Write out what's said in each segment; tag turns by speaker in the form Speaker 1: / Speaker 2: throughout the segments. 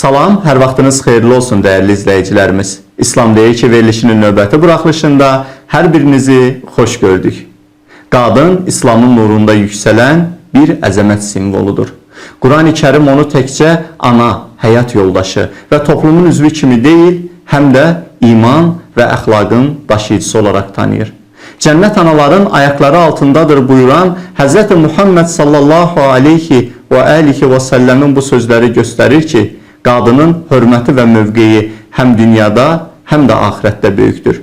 Speaker 1: Salam, hər vaxtınız xeyirli olsun dəyərli izləyicilərimiz. İslam deyir ki, verilişinin növbəti buraxılışında hər birinizi xoş gördük. Qadın, İslamın nurunda yüksələn bir əzəmət simvoludur. Quran-ı Kərim onu təkcə ana, həyat yoldaşı və toplumun üzvü kimi deyil, həm də iman və əxlaqın daşıyıcısı olaraq tanıyır. Cənnət anaların ayaqları altındadır buyuran Hz. Muhammed sallallahu aleyhi və alihi və səlləmin bu sözləri göstərir ki, qadının hörməti və mövqeyi həm dünyada, həm də axirətdə böyükdür.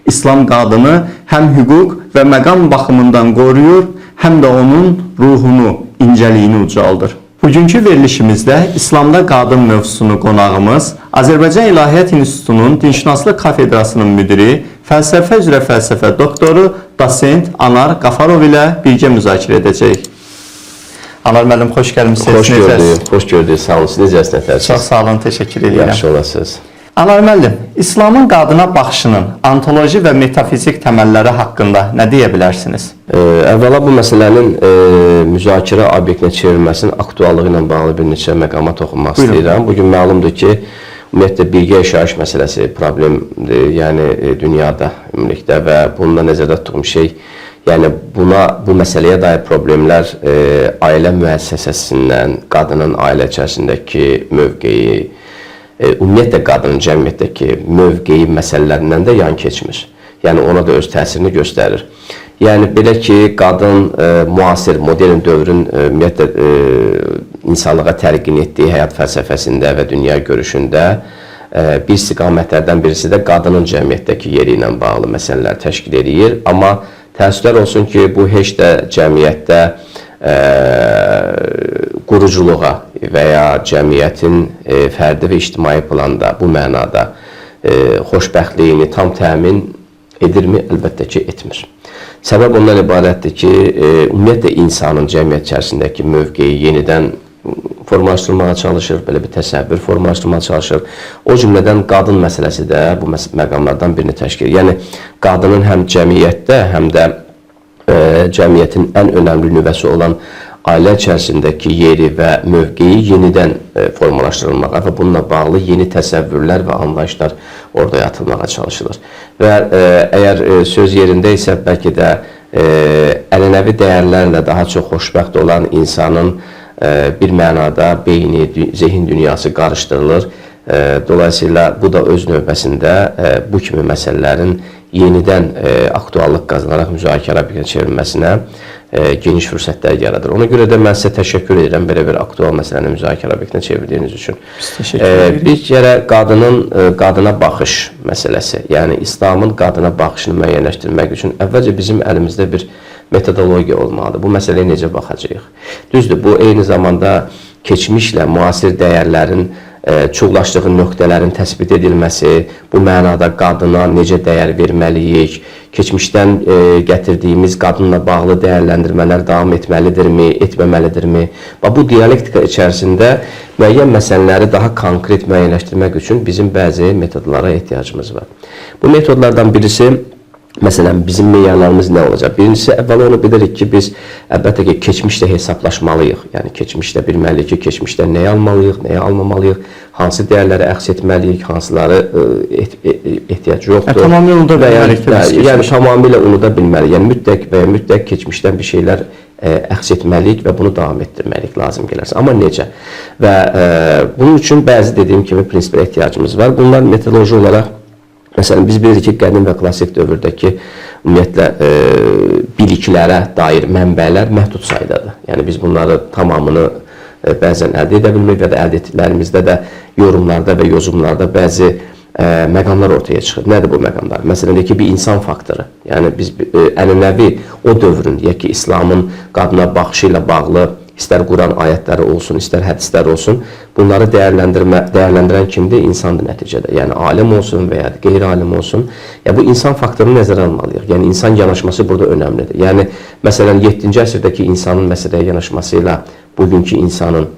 Speaker 1: İslam qadını həm hüquq və məqam baxımından qoruyur, həm də onun ruhunu, incəliyini ucaldır. Bugünkü verilişimizdə İslamda qadın mövzusunu qonağımız Azərbaycan İlahiyyat İnstitutunun Dinşünaslıq Kafedrasının müdiri, fəlsəfə üzrə fəlsəfə doktoru, dosent Anar Qafarov ilə birgə müzakirə edəcəyik. Anar müəllim, xoş gəlmişsiniz.
Speaker 2: Xoş gördük, xoş gördük. Sağ olun, siz necəsiniz?
Speaker 1: Çox sağ olun, təşəkkür edirəm.
Speaker 2: Yaxşı olasınız.
Speaker 1: Anar müəllim, İslamın qadına baxışının ontoloji və metafizik təməlləri haqqında nə deyə bilərsiniz?
Speaker 2: Əvvəla bu məsələnin müzakirə obyektinə çevrilməsinin aktuallığı ilə bağlı bir neçə məqama toxunmaq istəyirəm. Bugün məlumdur ki, ümumiyyətlə birgə yaşayış məsələsi problemdir, yəni dünyada, ümumiyyətlə və bununla nəzərdə tutduğum şey, yəni bu məsələyə dair problemlər ailə müəssisəsindən, qadının ailə içərisindəki mövqeyi, ümumiyyətlə qadının cəmiyyətdəki mövqeyi məsələlərindən də yan keçmir. Yəni ona da öz təsirini göstərir. Yəni belə ki, qadın müasir, modern dövrün ümumiyyətlə insanlığa təlqin etdiyi həyat fəlsəfəsində və dünya görüşündə bir istiqamətlərdən birisi də qadının cəmiyyətdəki yeri ilə bağlı məsələlər təşkil edir. Amma təəssüflər olsun ki, bu heç də cəmiyyətdə quruculuğa və ya cəmiyyətin fərdi və ictimai planda bu mənada xoşbəxtliyini tam təmin edirmi? Əlbəttə ki, etmir. Səbəb ondan ibarətdir ki, ümumiyyətlə insanın cəmiyyət içərisindəki mövqeyi yenidən formalaşdırmağa çalışır, belə bir təsəvvür formalaşdırmağa çalışır. O cümlədən qadın məsələsi də bu məqamlardan birini təşkil edir. Yəni, qadının həm cəmiyyətdə, həm də cəmiyyətin ən önəmli nüvəsi olan ailə içərisindəki yeri və mövqeyi yenidən formalaşdırılmağa və bununla bağlı yeni təsəvvürlər və anlayışlar orada atılmağa çalışılır. Və əgər söz yerində isə bəlkə də ənənəvi dəyərlərlə daha çox xoşbəxt olan insanın bir mənada beyni, zehin dünyası qarışdırılır. Dolayısıyla bu da öz növbəsində bu kimi məsələlərin yenidən aktuallıq qazanaraq müzakirə obyektinə çevrilməsinə geniş fürsətlər yaradır. Ona görə də mən sizə təşəkkür edirəm belə bir aktual məsələni müzakirə obyektinə çevirdiyiniz üçün. Bir kərə qadına baxış məsələsi, yəni İslamın qadına baxışını müəyyənləşdirmək üçün əvvəlcə bizim əlimizdə bir metodologiya olmalıdır. Bu məsələyə necə baxacağıq? Düzdür, bu eyni zamanda keçmişlə müasir dəyərlərin çoxlaşdığı nöqtələrin təsbit edilməsi, bu mənada qadına necə dəyər verməliyik, keçmişdən gətirdiyimiz qadınla bağlı dəyərləndirmələr davam etməlidirmi, etməməlidirmi? Bu dialektika içərisində müəyyən məsələləri daha konkret müəyyənləşdirmək üçün bizim bəzi metodlara ehtiyacımız var. Bu metodlardan birisi, məsələn, bizim meyarlarımız nə olacaq? Birincisi, əvvəla onu bilirik ki, biz əlbəttə ki, keçmişlə hesablaşmalıyıq. Yəni, keçmişdə bilməliyik ki, keçmişdə nəyə almalıyıq, nəyə almamalıyıq, hansı dəyərləri əks etməliyik, hansıları ehtiyac yoxdur.
Speaker 1: Tamamilə unuda bilməliyik.
Speaker 2: Yəni, tamamilə unuda bilməliyik. Yəni, mütləq və ya mütləq keçmişdən bir şeylər əks etməliyik və bunu davam etdirməliyik lazım gələrsə. Amma necə? Və bunun üçün bəzi dediyim kimi prinsipə ehtiyacımız var. Bunlar metodoloji olaraq, məsələn, biz bilirik ki, qədim və klassik dövrdəki ümumiyyətlə biliklərə dair mənbələr məhdud saydadır. Yəni, biz bunları tamamını bəzən əldə edə bilmirik və əldə etdiklərimizdə də yorumlarda və yozumlarda bəzi məqamlar ortaya çıxır. Nədir bu məqamlar? Məsələn, deyək ki, bir insan faktoru. Yəni, biz ənənəvi o dövrün, deyək ki, İslamın qadına baxışı ilə bağlı istər Quran ayətləri olsun, istər hədislər olsun, bunları dəyərləndirən kimdir? İnsandır nəticədə. Yəni, alim olsun və ya qeyri-alim olsun. Bu insan faktorunu nəzərə almalıyıq. Yəni, insan yanaşması burada önəmlidir. Yəni, məsələn, 7-ci əsrdəki insanın məsələyə yanaşması ilə bugünkü insanın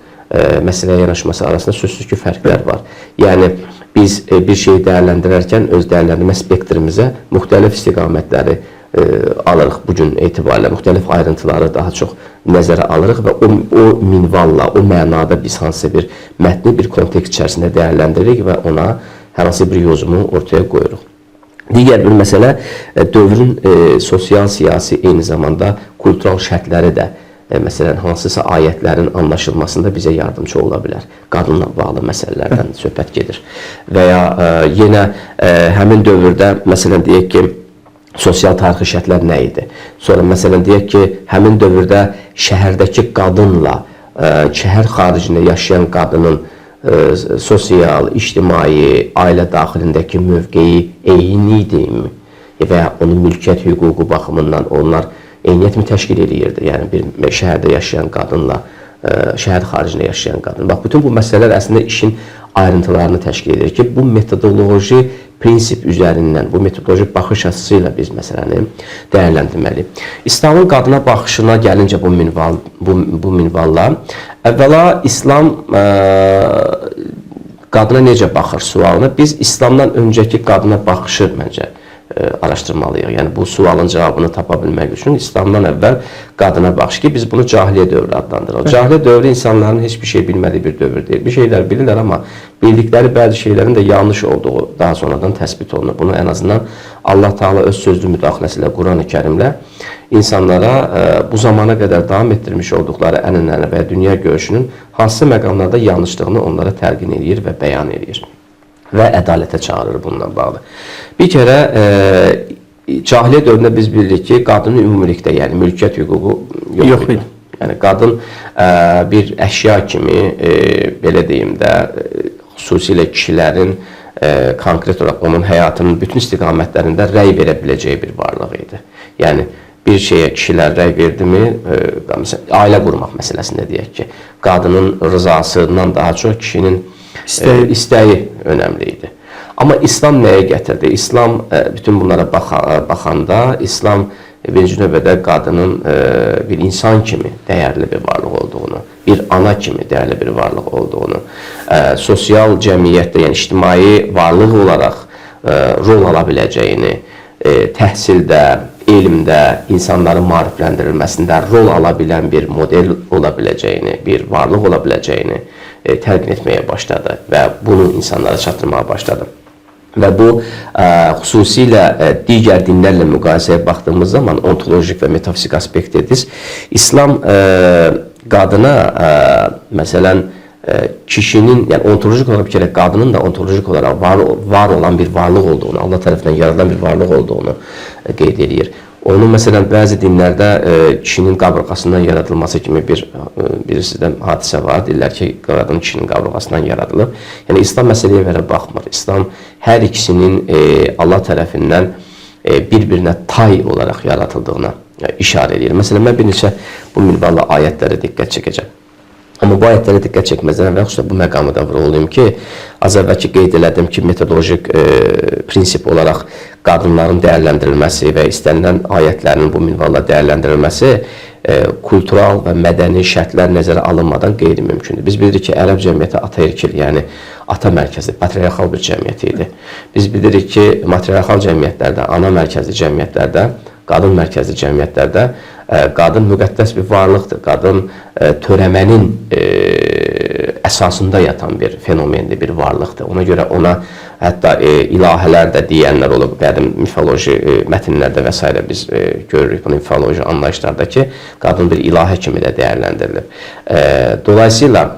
Speaker 2: məsələyə yanaşması arasında sözsüz ki, fərqlər var. Yəni, biz bir şeyi dəyərləndirərkən öz dəyərləndirmə spektrimizə müxtəlif istiqamətləri alırıq bugün etibarilə. Müxtəlif ayrıntıları daha çox nəzərə alırıq və o minvalla, o mənada biz hansısa bir mətni bir kontekst içərisində dəyərləndiririk və ona hər hansı bir yozumu ortaya qoyuruq. Digər bir məsələ, dövrün sosial, siyasi, eyni zamanda kultural şərtləri də məsələn, hansısa ayətlərin anlaşılmasında bizə yardımcı ola bilər. Qadınla bağlı məsələlərdən söhbət gedir. Və ya yenə həmin dövrdə, məsələn, deyək ki, sosial tarixi şərtlər nə idi? Sonra, məsələn, deyək ki, həmin dövrdə şəhərdəki qadınla şəhər xaricində yaşayan qadının sosial, ictimai, ailə daxilindəki mövqeyi eyni idimi? Və ya onun mülkiyyət hüququ baxımından onlar eyniyyət mi təşkil edirdi? Yəni, bir şəhərdə yaşayan qadınla şəhər xaricində yaşayan qadın. Bax, bütün bu məsələlər əslində işin ayrıntılarını təşkil edir ki, bu metodoloji prinsip üzərindən, bu metodoloji baxış açısı ilə biz məsələni dəyərləndirməliyik. İslamın qadına baxışına gəlincə bu minvalla, əvvəla İslam qadına necə baxır sualına, biz İslamdan öncəki qadına baxışı məncə araşdırmalıyıq. Yəni, bu sualın cavabını tapa bilmək üçün İslamdan əvvəl qadına baxış ki, biz bunu cahiliyə dövrü adlandırırıq. Cahiliyə dövrü insanların heç bir şey bilmədiyi bir dövr deyil. Bir şeylər bilirlər, amma bildikləri bəzi şeylərin də yanlış olduğu daha sonradan təsbit olunur. Bunu ən azından Allah Teala öz sözlü müdaxiləsi ilə, Quran-ı Kərimlə insanlara bu zamana qədər davam etdirmiş olduqları ənənəni və ya dünya görüşünün hansı məqamlarda yanlışlığını onlara təlqin edir və bəyan edir və ədalətə çağırır bununla bağlı. Bir kərə cahiliyə dövründə biz bilirik ki, qadının ümumilikdə, yəni mülkiyyət hüququ yox idi. Yəni, qadın bir əşya kimi, belə deyim də, xüsusilə kişilərin konkret olaraq onun həyatının bütün istiqamətlərində rəy verə biləcəyi bir varlıq idi. Yəni, bir şeyə kişilər rəy verdi mi, ailə qurmaq məsələsində deyək ki, qadının rızasından daha çox kişinin istəyi önəmli idi. Amma İslam nəyə gətirdi? İslam bütün bunlara baxanda, İslam birinci növbədə qadının bir insan kimi dəyərli bir varlıq olduğunu, bir ana kimi dəyərli bir varlıq olduğunu, sosial cəmiyyətdə, yəni ictimai varlıq olaraq rol ala biləcəyini, təhsildə, elmdə, insanların maarifləndirilməsində rol ala bilən bir model ola biləcəyini, bir varlıq ola biləcəyini təlqin etməyə başladı və bunu insanlara çatdırmağa başladı. Və bu, xüsusilə digər dinlərlə müqayisəyə baxdığımız zaman ontolojik və metafizik aspektdir. İslam qadına, məsələn, kişinin, yəni ontolojik olaraq bir kərə qadının da ontolojik olaraq var olan bir varlıq olduğunu, Allah tərəfindən yaradan bir varlıq olduğunu qeyd edir. Onun, məsələn, bəzi dinlərdə kişinin qabırğasından yaradılması kimi birisindən hadisə var. Deyirlər ki, qadın kişinin qabırğasından yaradılıb. Yəni, İslam məsələyə verə baxmır. İslam hər ikisinin Allah tərəfindən bir-birinə tay olaraq yaratıldığına işarə edir. Məsələn, mən bir neçə bu minvalla ayətlərə diqqət çəkəcəm. Amma bu ayətlərə diqqət çəkməzdən və xüsusən bu məqamı da vurğulayım ki, az əvvəlki qeyd elədim ki, metodolojik prinsip olaraq qadınların dəyərləndirilməsi və istənilən ayətlərin bu minvalla dəyərləndirilməsi kultural və mədəni şərtlər nəzərə alınmadan qeyri-mümkündür. Biz bilirik ki, ərəb cəmiyyəti ataerkil, yəni ata mərkəzli, patriarxal bir cəmiyyət idi. Biz bilirik ki, matriarxal cəmiyyətlərdə, ana mərkəzli cəmiyyətlərdə, qadın mərkəzli cəmiyyətlərdə qadın müqəddəs bir varlıqdır. Qadın törəmənin əsasında yatan bir fenomendir, bir varlıqdır. Ona görə ona hətta ilahələr də deyənlər olub, qədim mifoloji mətnlərdə və s. biz görürük bunu mifoloji anlayışlarda ki, qadın bir ilahə kimi də dəyərləndirilib. Dolayısıyla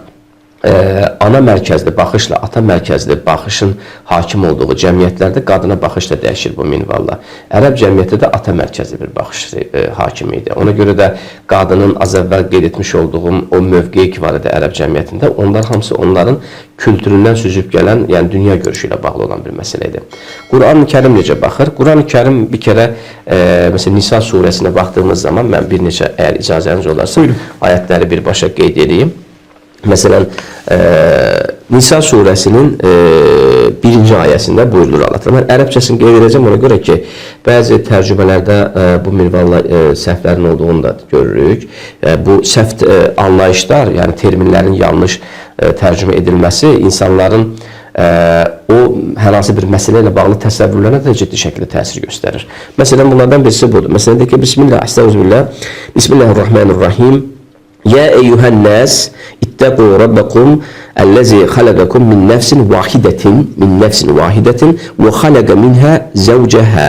Speaker 2: ana mərkəzli baxışla ata mərkəzli baxışın hakim olduğu cəmiyyətlərdə qadına baxış da dəyişir bu minvalla. Ərəb cəmiyyəti də ata mərkəzli bir baxış hakim idi. Ona görə də qadının az əvvəl qeyd etmiş olduğum o mövqeyi ki var idi ərəb cəmiyyətində, onlar hamısı onların kültüründən süzüb gələn, yəni dünya görüşü ilə bağlı olan bir məsələ idi. Quran-ı Kərim necə baxır? Quran-ı Kərim bir kərə, məsələn, Nisa surəsinə baxdığımız zaman mən bir neçə, əgər icazəniz olarsa, ayətləri birbaşa qeyd edeyim. Məsələn, Nisa surəsinin 1-ci ayəsində buyurulur Allah. Mən ərəbcəsini qeyd edəcəm ona görə ki, bəzi tərcümələrdə bu minvalla səhvlərin olduğunu da görürük. Bu səhv anlayışlar, yəni terminlərin yanlış tərcümə edilməsi insanların o hər hansı bir məsələ ilə bağlı təsəvvürlərə də ciddi şəkildə təsir göstərir. Məsələn, bunlardan birisi budur. Məsələn, deyək ki, Bismillah, Estağfirullah, Bismillahirrahmanirrahim. Ya eyyuhən nəs, ittəqu rabbakum, əlləzi xaləqəkum min nəfsin vahidetin və xaləqə minhə zəvcəhə.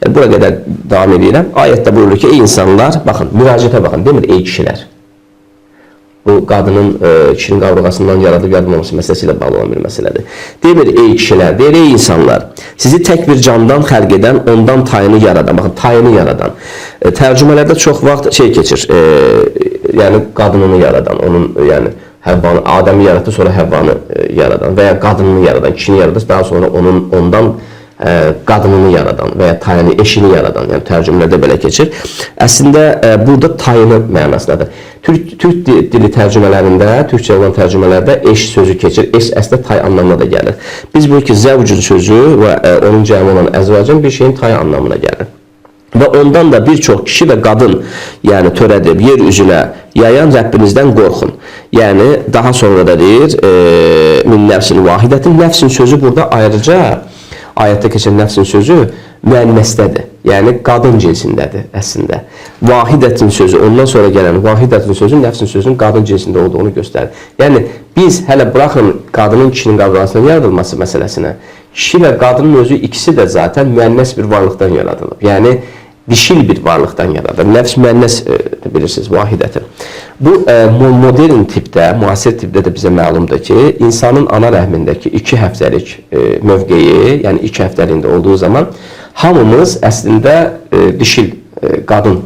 Speaker 2: Yəni, bura qədər davam edirəm. Ayətdə buyurur ki, ey insanlar, baxın, müraciətə baxın, demir, ey kişilər. Bu, qadının kişinin qavrğasından yaradılıb yaradılmaması məsələsi ilə bağlı olan bir məsələdir. Demir, ey kişilər, deyir, ey insanlar, sizi tək bir candan xəlq edən, ondan tayını yaradan, baxın, tayını yaradan. Tərcümələrdə çox vaxt keçir, yəni qadınını yaradan, onun, yəni, Həvvanı, Adəmi yaratdı, sonra Həvvanı yaradan və ya qadınını yaradan, kişini yaradı, daha sonra ondan qadınını yaradan və ya tayını, eşini yaradan, yəni tərcümələrdə belə keçir. Əslində, burada tayını mənasındadır. Türk dili tərcümələrində, Türkçə olan tərcümələrdə eş sözü keçir, eş əslində tay anlamına da gəlir. Biz bu ki, zəvcün sözü və onun cəmi olan əzvacın bir şeyin tay anlamına gəlir. Və ondan da bir çox kişi və qadın, yəni törədib, yer üzünə yayan Rəbbinizdən qorxun. Yəni, daha sonra da deyir, min nəfsin vahidətin, nəfsin sözü burada ayrıca, ayətdə keçən nəfsin sözü müənnəsdədir. Yəni, qadın cinsindədir əslində. Vahidətin sözü, ondan sonra gələn vahidətin sözü, nəfsin sözünün qadın cinsində olduğunu göstərir. Yəni, biz hələ buraxın qadının kişinin qavrağasının yaradılması məsələsinə, kişi və qadının özü ikisi də zaten müənnəs bir varlıqdan yaradılıb. Yəni, dişil bir varlıqdan yaradır. Nəfs müənnəs bilirsiniz, vahidətir. Bu, modern tipdə, müasir tipdə də bizə məlumdur ki, insanın ana rəhmindəki 2 həftəlik mövqeyi, yəni 2 həftəliyində olduğu zaman hamımız əslində dişil, qadın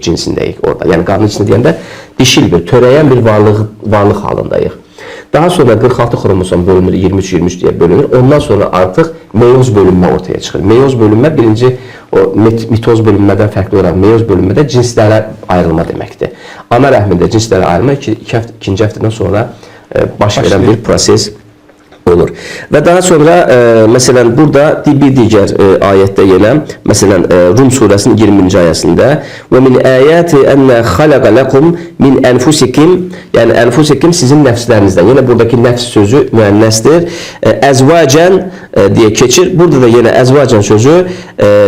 Speaker 2: cinsindəyik orada. Yəni, qadın cinsində deyəndə dişil bir, törəyən bir varlıq halındayıq. Daha sonra 46 xromosom bölünür, 23-23 deyə bölünür. Ondan sonra artıq meyoz bölünmə ortaya çıxır. Meyoz bölünmə birinci mitoz bölünmədən fərqli olaraq meyoz bölünmədə cinslərə ayrılma deməkdir. Ana rəhmində cinslərə ayrılma ikinci həftədən sonra baş verən bir proses olur. Və daha sonra, məsələn, burada bir digər ayətdə yenə, məsələn, Rum surəsinin 20-ci ayəsində və min əyəti ənə xaləqə ləkum min ənfusikim, yəni ənfusikim sizin nəfslərinizdən. Yenə buradakı nəfs sözü müənnəsdir. Əzvacən deyə keçir. Burada da yenə əzvacən sözü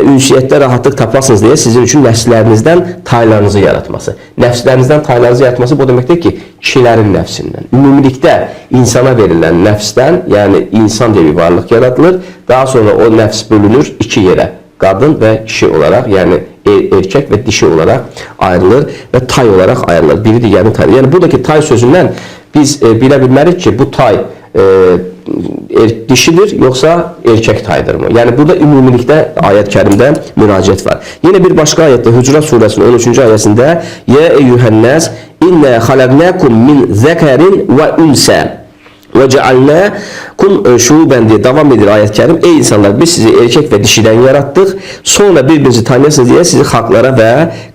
Speaker 2: ünsiyyətdə rahatlıq tapasınız deyə sizin üçün nəfslərinizdən taylarınızı yaratması. Nəfslərinizdən taylarınızı yaratması bu deməkdir ki, kişilərin nəfsindən. Ümumilikdə insana verilən nəfsdən, yəni insan deyə bir varlıq yaradılır. Daha sonra o nəfs bölünür 2 yerə. Qadın və kişi olaraq, yəni erkək və dişi olaraq ayrılır və tay olaraq ayrılır. Biri digərini tay. Yəni buradakı tay sözündən biz bilə bilmərik ki, bu tay dişidir, yoxsa erkək taydır mı? Yəni burada ümumilikdə ayət-kərimdə müraciət var. Yenə bir başqa ayətdə Hücurat surəsinin 13-cü ayəsində Ya eyyuhənnəs innə xaləqnəkum min zəkərin və ünsə və cəalnəkum şubən deyə davam edir ayət-kərim. Ey insanlar, biz sizi erkək və dişidən yaratdıq, sonra bir-birinizi tanıyasınız deyə sizi xalqlara və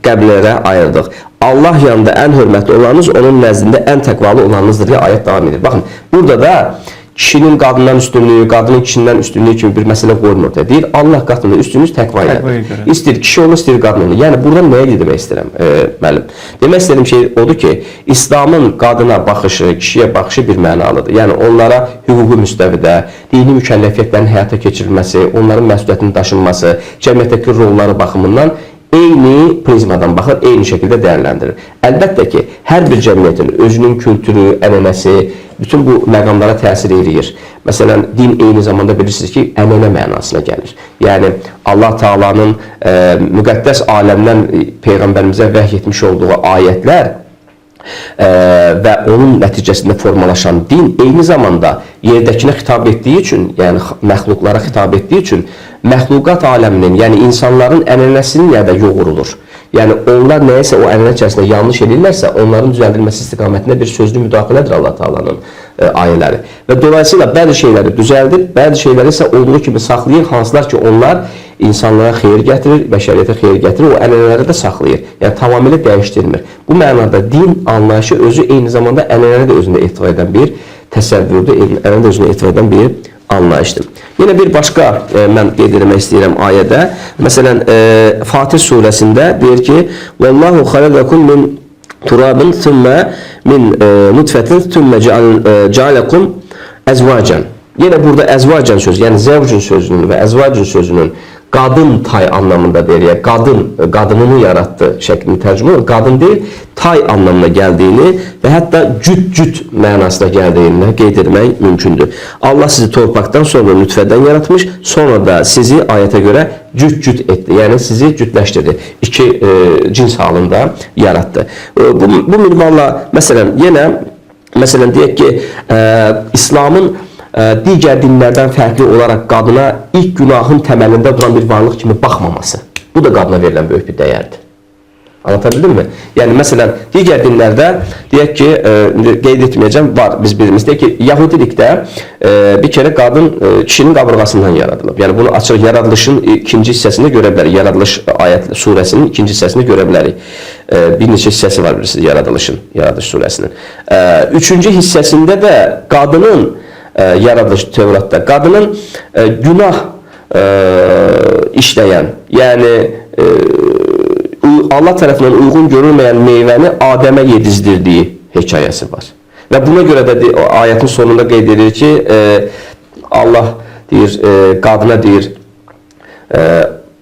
Speaker 2: qəbilələrə ayırdıq. Allah yanında ən hörmətli olanınız, onun nəzdində ən təqvalı olanınızdır deyə ayət davam edir. Baxın, burada da kişinin qadından üstünlüyü, qadının kişindən üstünlüyü kimi bir məsələ qoyulmur da. Deyir, Allah qatında üstünlüyünüz təqva ilə. İstir kişi onu, istir qadın onu. Yəni, buradan nəyə demək istəyirəm, müəllim? Demək istədiyim şey odur ki, İslamın qadına baxışı, kişiyə baxışı bir mənalıdır. Yəni, onlara hüquqi müstəvidə, dini mükəlləfiyyətlərin həyata keçirilməsi, onların məsuliyyətinin daşınması, cəmiyyətdəki rolları baxımından eyni prizmadan baxır, eyni şəkildə dəyərləndirir. Əlbəttə ki, hər bir cəmiyyətin özünün kültürü, ənənəsi, bütün bu məqamlara təsir edir. Məsələn, din eyni zamanda bilirsiniz ki, ənənə mənasına gəlir. Yəni, Allah Taala'nın müqəddəs aləmdən Peyğəmbərimizə vəhy etmiş olduğu ayətlər və onun nəticəsində formalaşan din eyni zamanda yerdəkinə xitab etdiyi üçün, yəni məxluqlara xitab etdiyi üçün, məxluqat aləminin, yəni insanların ənənəsinin də yoğurulur. Yəni onlar nəyəsə o ənənə içərisində yanlış edirlərsə, onların düzəldilməsi istiqamətində bir sözlü müdaxilədir Allah Taala'nın ayələri. Və dolayısıyla bəzi şeyləri düzəldir, bəzi şeyləri isə olduğu kimi saxlayır, hansılar ki onlar insanlara xeyir gətirir, bəşəriyyətə xeyir gətirir, o ənənələri də saxlayır. Yəni tamamilə dəyişdirmir. Bu mənada din anlayışı özü eyni zamanda ənənəni də özündə ehtiva edən bir təsəvvürdür, ənənəni də özündə ehtiva edən bir anlayışdır. Yine bir başqa mən qeyd etmək istəyirəm ayədə. Məsələn, Fatih surəsində deyir ki: "Vallahu xalaqakum min turabin thumma min nutfatin thumma ja'alakum azwajan." Yenə burada əzvacən sözü, yəni zəvcün sözünün və əzvacün sözünün qadın tay anlamında deyir, qadınını yaratdı şəklini tərcümə olur. Qadın deyil, tay anlamına gəldiyini və hətta cüt mənasına gəldiyini qeyd etmək mümkündür. Allah sizi torpaqdan sonra nütfədən yaratmış, sonra da sizi ayətə görə cüt etdi. Yəni sizi cütləşdirdi. İki cins halında yaratdı. Bu minvalla məsələn deyək ki, İslamın digər dinlərdən fərqli olaraq qadına ilk günahın təməlində duran bir varlıq kimi baxmaması. Bu da qadına verilən böyük bir dəyərdir. Anlatabildim mi? Yəni, məsələn, digər dinlərdə, deyək ki, qeyd etməyəcəm, var biz birimiz. Deyək ki, Yahudilikdə bir kere qadın kişinin qaburğasından yaradılıb. Yəni, bunu açıq yaradılışın ikinci hissəsində görə bilərik. Yaradılış surəsinin ikinci hissəsində görə bilərik. Bir neçə hissəsi var bilirsiniz yaradılışın, Yaradılış surəsinin. Üçüncü hissəsində də qadının yaradılış Tevratda, qadının günah işləyən, yəni Allah tərəfindən uyğun görülməyən meyvəni Adəmə yedizdirdiyi hekayəsi var. Və buna görə də ayətin sonunda qeyd edir ki, Allah deyir, qadına deyir,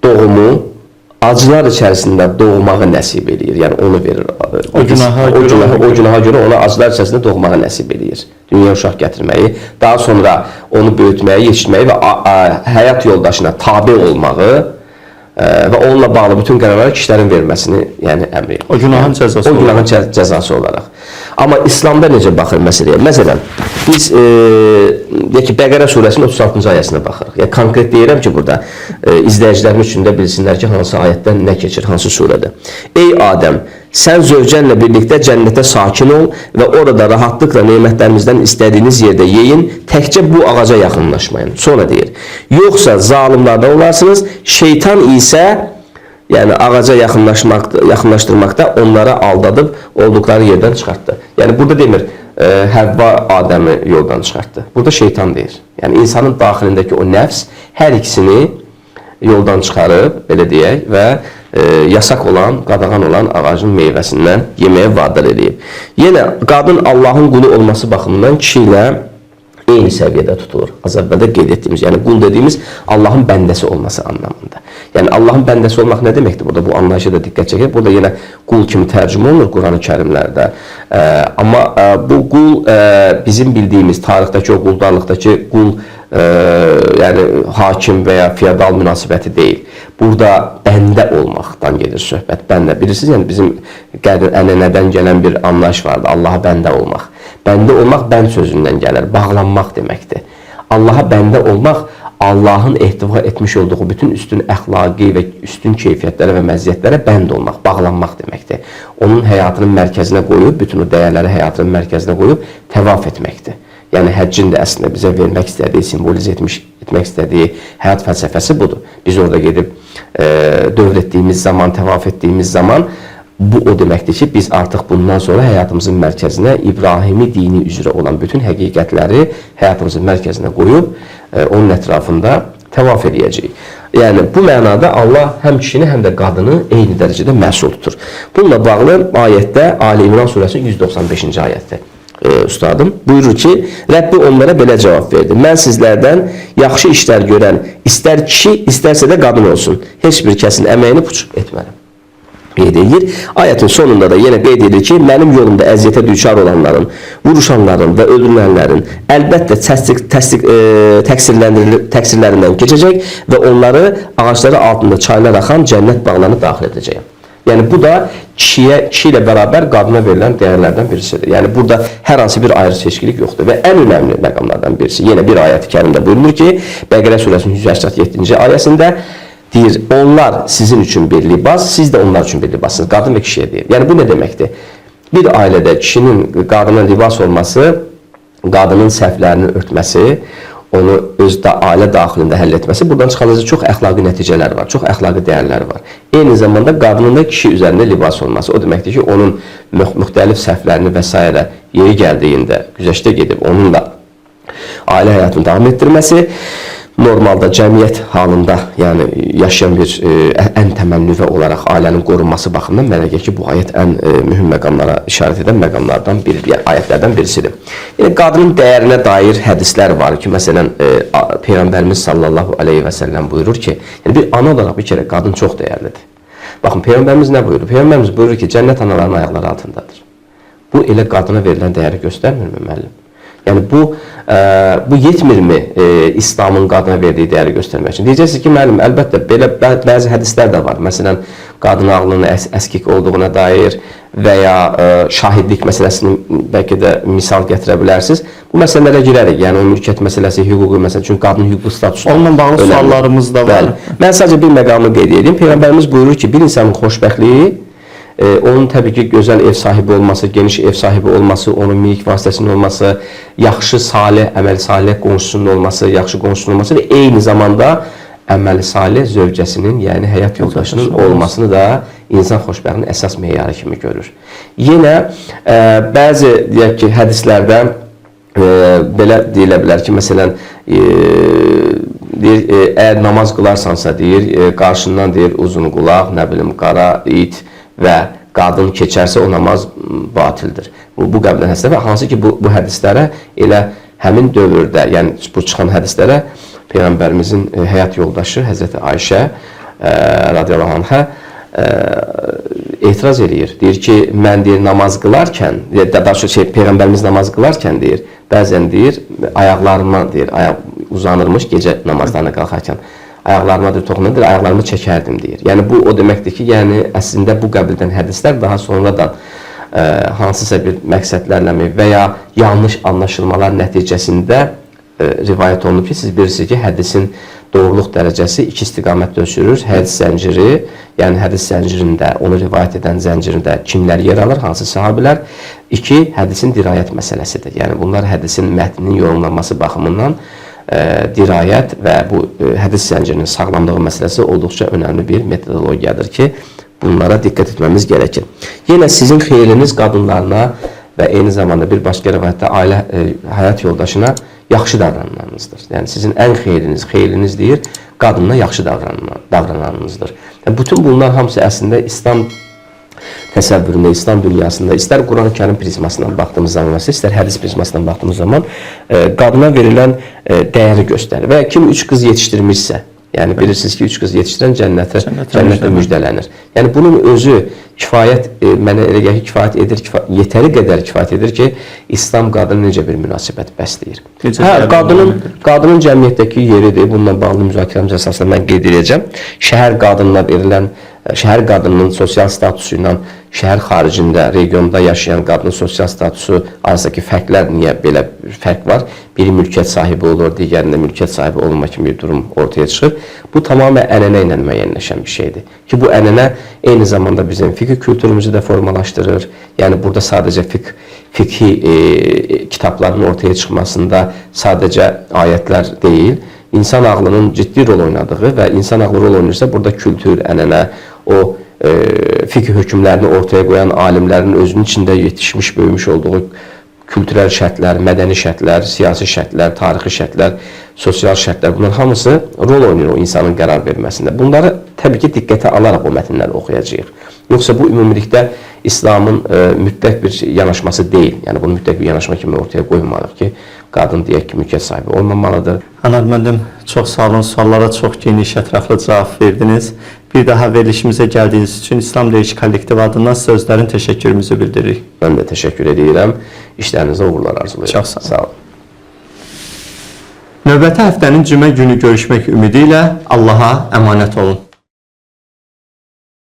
Speaker 2: doğumu acılar içərisində doğmağı nəsib edir. Yəni onu verir. O günaha görə ona acılar içərisində doğmağı nəsib edir. Dünya uşaq gətirməyi, daha sonra onu böyütməyi, yetişdirməyi və həyat yoldaşına tabe olmağı və onunla bağlı bütün qərarları kişilərin verməsini yəni əmr edir.
Speaker 1: O günahın cəzası
Speaker 2: olarak. O günahın cəzası olaraq. Amma İslamda necə baxır məsələyə? Məsələn, biz deyək ki, Bəqərə surəsinin 36-cı ayəsinə baxırıq. Yəni, konkret deyirəm ki, burada izləyicilərimiz üçün də bilsinlər ki, hansı ayətdən nə keçir, hansı surədə. Ey Adəm, sən zövcənlə birlikdə cənnətə sakin ol və orada rahatlıqla nemətlərimizdən istədiyiniz yerdə yeyin, təkcə bu ağaca yaxınlaşmayın. Sonra deyir, yoxsa zalimlardan olarsınız, şeytan isə yəni ağaca yaxınlaşdırmaqda onlara aldadıb olduqları yerdən çıxartdı. Yəni burada demir, Həvva Adəmi yoldan çıxartdı. Burada şeytan deyir. Yəni insanın daxilindəki o nəfs hər ikisini yoldan çıxarıb, belə deyək, və yasak olan, qadağan olan ağacın meyvəsindən yeməyə vadar edib. Yenə qadın Allahın qulu olması baxımından kişi ilə eyni səviyyədə tutulur. Az əvvəldə qeyd etdiyimiz, yəni qul dediyimiz Allahın bəndəsi olması anlamında. Yəni Allahın bəndəsi olmaq nə deməkdir? Burada bu anlayışa da diqqət çəkir. Burada yenə qul kimi tərcümə olunur Quran-ı Kərimlərdə. Amma bu qul bizim bildiyimiz tarixdəki o quldarlıqdakı qul yəni hakim və ya feodal münasibəti deyil. Burada bəndə olmaqdan gedir söhbət. Bəndə bilirsiniz, yəni bizim ənənədən gələn bir anlayış vardı. Allaha bəndə olmaq. Bəndə olmaq bənd sözündən gəlir, bağlanmaq deməkdir. Allaha bəndə olmaq, Allahın ehtiva etmiş olduğu bütün üstün əxlaqi və üstün keyfiyyətlərə və məziyyətlərə bənd olmaq, bağlanmaq deməkdir. Onun həyatının mərkəzinə qoyub, bütün o dəyərləri həyatının mərkəzinə qoyub təvaf etməkdir. Yəni həccin də əslində bizə vermək istədiyi, simvolizə etmək istədiyi həyat fəlsəfəsi budur. Biz orada gedib dövr etdiyimiz zaman, təvaf etdiyimiz zaman bu o deməkdir ki, biz artıq bundan sonra həyatımızın mərkəzinə İbrahimi dini üzrə olan bütün həqiqətləri həyatımızın mərkəzinə qoyub onun ətrafında təvaf edəcəyik. Yəni bu mənada Allah həm kişini, həm də qadını eyni dərəcədə məsul tutur. Bununla bağlı ayətdə Ali İmran surəsinin 195-ci ayətdir. Ustadım buyurur ki, Rəbbi onlara belə cavab verdi. Mən sizlərdən yaxşı işlər görən, istər kişi, istərsə də qadın olsun, heç bir kəsin əməyini puç etmərəm. Qeyd edir. Ayətin sonunda da yenə qeyd edir ki, mənim yolumda əziyyətə düçar olanların, vuruşanların və öldürülənlərin əlbəttə təqsirlərindən keçəcək və onları ağacları altında çaylar axan cənnət bağlarına daxil edəcəyəm. Yəni bu da kişi ilə bərabər qadına verilən dəyərlərdən birisidir. Yəni burada hər hansı bir ayrı seçkilik yoxdur və ən önəmli məqamlardan birisi. Yenə bir ayət-i kərimdə buyurulur ki, Bəqərə surəsinin 187-ci ayəsində deyir, onlar sizin üçün bir libas, siz də onlar üçün bir libassınız. Qadın və kişiyə deyir. Yəni bu nə deməkdir? Bir ailədə kişinin qadına libas olması, qadının səhvlərinin örtməsi, onu öz ailə daxilində həll etməsi, buradan çıxarılacaq çox əxlaqi nəticələr var, çox əxlaqi dəyərlər var. Eyni zamanda qadının da kişi üzərində libas olması, o deməkdir ki, onun müxtəlif səhvlərini və s. yeri gəldiyində güzəştə gedib onunla ailə həyatını davam etdirməsi, normalda cəmiyyət halında, yəni yaşayan bir ən təməl nüvə olaraq ailənin qorunması baxımından mənə gəlir ki, bu ayət ən mühüm məqamlara işarət edən məqamlardan biri, yəni ayətlərdən birisidir. Yəni qadının dəyərinə dair hədislər var ki, məsələn Peyğəmbərimiz sallallahu aleyhi və səlləm buyurur ki, yəni bir ana olaraq bir kərə qadın çox dəyərlidir. Baxın, Peyğəmbərimiz nə buyurur? Peyğəmbərimiz buyurur ki, cənnət anaların ayaqları altındadır. Bu elə qadına verilən dəyəri göstərmirmi müəllim? Yəni bu yetmirmi İslamın qadına verdiyi dəyəri göstərmək üçün? Deyəcəksiniz ki, müəllim, əlbəttə belə bəzi hədislər də var. Məsələn, qadın ağlının əskik olduğuna dair və ya şahidlik məsələsini bəlkə də misal gətirə bilərsiniz. Bu məsələlərə girərik. Yəni o mülkiyyət məsələsi, hüquqi məsələ, çünki qadın hüquqi statusu
Speaker 1: onunla bağlı suallarımız da var.
Speaker 2: Mən sadəcə bir məqamı qeyd edeyim. Peyğəmbərimiz buyurur ki, bir insanın xoşbəxtliyi onun təbii ki, gözəl ev sahibi olması, geniş ev sahibi olması, onun minik vasitəsinin olması, yaxşı salih, əməl salih qonşusunun olması, yaxşı qonşusunun olması və eyni zamanda əməli salih zövcəsinin, yəni həyat yoldaşının olmasını da insan xoşbəxtliyinin əsas meyarı kimi görür. Yenə bəzi deyək ki, hədislərdə belə deyilə bilər ki, məsələn, deyir, əgər namaz qılarsansa, deyir, qarşından deyir, uzun qulaq, nə bilim, qara it və qadın keçərsə o namaz batildir. Bu qəbulən hədislər və hansı ki, bu hədislərə elə həmin dövrdə, yəni bu çıxan hədislərə Peyğəmbərimizin həyat yoldaşı Həzrəti Ayşə radiyallahu anhə etiraz edir. Deyir ki, mən deyir, namaz qılarkən, daha çox Peyğəmbərimiz namaz qılarkən deyir, bəzən deyir, ayaqlarıma deyir, uzanırmış gecə namazlarına qalxarkən. Ayaqlarıma toxunur, ayaqlarımı çəkərdim deyir. Yəni bu o deməkdir ki, yəni əslində bu qəbildən hədislər daha sonradan hansısa bir məqsədlərlə və ya yanlış anlaşılmalar nəticəsində rivayət olunub ki, siz bilirsiniz ki, hədisin doğruluq dərəcəsi iki istiqamətdə sürür. Hədis zənciri, yəni hədis zəncirində, onu rivayət edən zəncirində kimlər yer alır, hansı sahabilər? İki, hədisin dirayət məsələsidir. Yəni bunlar hədisin mətninin yorumlanması baxımından dirayət və bu hədis zəncirinin sağlamlığı məsələsi olduqca önəmli bir metodologiyadır ki, bunlara diqqət etməmiz gərəkir. Yenə sizin xeyriniz qadınlarına və eyni zamanda bir başqa rivayətdə ailə həyat yoldaşına yaxşı davranmanızdır. Yəni sizin ən xeyriniz deyir, qadınına yaxşı davranmanızdır. Bütün bunlar hamısı əslində İslam təsəvvüründə, İslam dünyasında, istər Quran-Kərim prizmasından baxdığımız zaman, istər hədis prizmasından baxdığımız zaman qadına verilən dəyəri göstərir. Və kim 3 qız yetişdirmişsə, yəni bilirsiniz ki, 3 qız yetişdirən cənnətlə müjdələnir. Yəni bunun özü kifayət, mənə elə gəlir ki, kifayət edir, yetəri qədər kifayət edir ki, İslam qadına necə bir münasibət bəsləyir. Qadının cəmiyyətdəki yeridir, bununla bağlı müzakirəmiz əsasında mən qeyd edəcəm. Şəhər qadınına verilən, şəhər qadınının sosial statusu ilə şəhər xaricində, regionda yaşayan qadının sosial statusu arasındakı fərqlər, niyə belə fərq var? Biri mülkiyyət sahibi olur, digərində mülkiyyət sahibi olma kimi bir durum ortaya çıxır. Bu tamamilə ənənə ilə müəyyənləşən bir şeydir. Ki bu ənənə eyni zamanda bizim fiqh kültürümüzü də formalaşdırır. Yəni burada sadəcə fiqhi kitabların ortaya çıxmasında sadəcə ayətlər deyil, insan ağlının ciddi rol oynadığı və insan ağlı rol oynayırsa burada kültür, ənənə, o fiqh hökmlərini ortaya qoyan alimlərin özünün içində yetişmiş, böyümüş olduğu kültürel şərtlər, mədəni şərtlər, siyasi şərtlər, tarixi şərtlər, sosial şərtlər, bunların hamısı rol oynayır o insanın qərar verməsində. Bunları təbii ki, diqqətə alaraq o mətnləri oxuyacağıq. Yoxsa bu ümumilikdə İslamın mütləq bir yanaşması deyil. Yəni bunu mütləq bir yanaşma kimi ortaya qoymalıyıq ki, qadın deyək ki, mülkiyyət sahibi olmamalıdır.
Speaker 1: Anar müəllim, çox sağ olun, suallara çox geniş, ətraflı cavab verdiniz. Bir daha verilişimizə gəldiyiniz üçün İslam Deyişi kollektiv adından sözlərin təşəkkürümüzü bildiririk.
Speaker 2: Mən də təşəkkür edirəm. İşlərinizə uğurlar arzulayıram.
Speaker 1: Çox sağ olun. Növbəti həftənin cümə günü görüşmək ümidi ilə Allaha əmanət olun.